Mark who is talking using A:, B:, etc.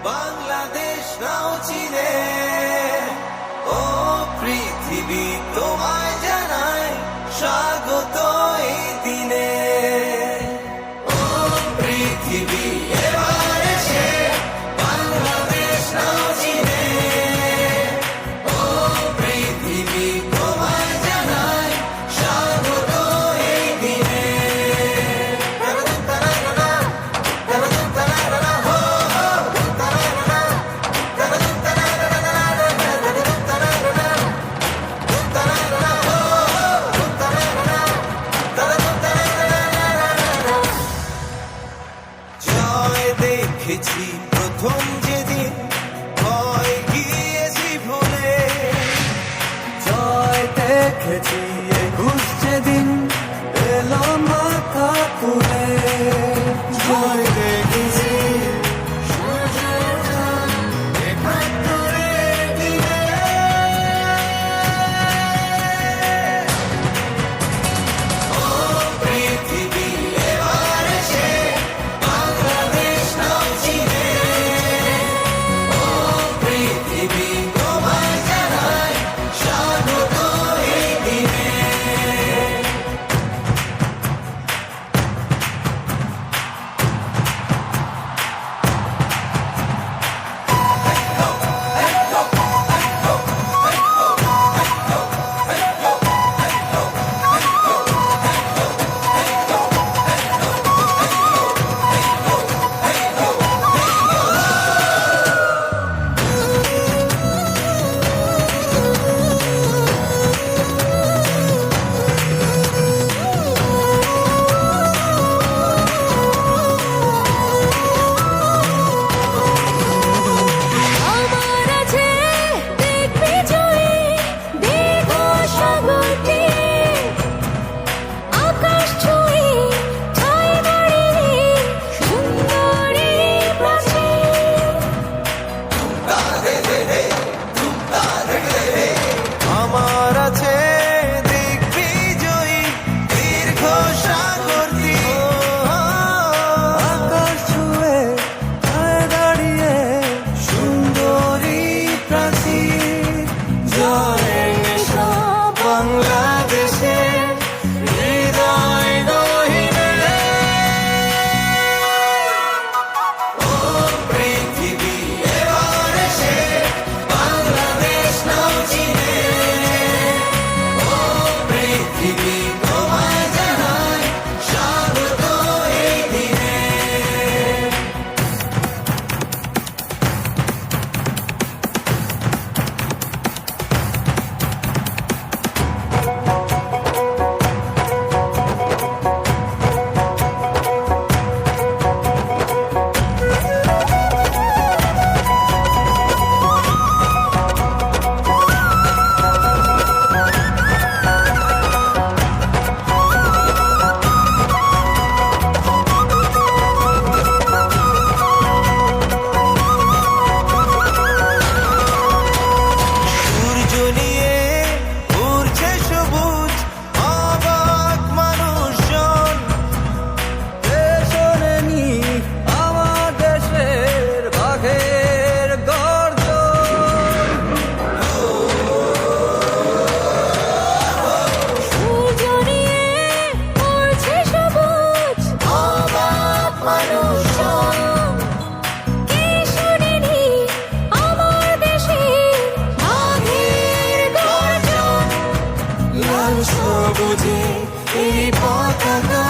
A: বাংলাদেশ নাও চিনে, ও পৃথিবী তোমায় জানায় স্বাগত এই দিনে। ও পৃথিবী এবার এসে বাংলাদেশ নাও চিনে, ও পৃথিবী তোমায় জানায় স্বাগত এই দিনে। দেখেছি প্রথম যেদিন, ভয় গিয়েছি ভুলে।
B: জয় দেখেছি ২১ যেদিন, এলো মাথা তুলে।
A: জয় দেখেছি সূর্যের চাঁদ ৭১ দিনে। ও পৃথিবী এবার এসে বাংলাদেশ নাও চিনে, ও পৃথিবী তোমায় জানায় স্বাগত এই দিনে।
C: আমার আছে দেখবি জয়ী দেব সাগরকে, আকাশ ছুঁয়ে ঠাই দাঁড়িয়ে সুন্দরী প্রাচীর।
A: আমার আছে দিগ্বিজয়ী দীর্ঘ সাগর তীর।
B: আকাশ ছুঁয়ে ঠায় দাঁড়িয়ে সুন্দরী প্রাচীর।
A: জয়ের নেশা বাংলাদেশে হৃদয় গহীনে। ও পৃথিবী এবার এসে বাংলাদেশ নাও চিনে, ও পৃথিবী তোমায় জানায় স্বাগত এই দিনে। সূর্য নিয়ে উড়ছে সবুজ অবাক মানুষজন।
B: শোনেনি আমার দেশের বাঘের গর্জন।
C: সূর্য নিয়ে উড়ছে সবুজ অবাক মানুষজন। কে শোনেনি আমার দেশের বাঘের গর্জন।
A: লাল সবুজে এই পতাকা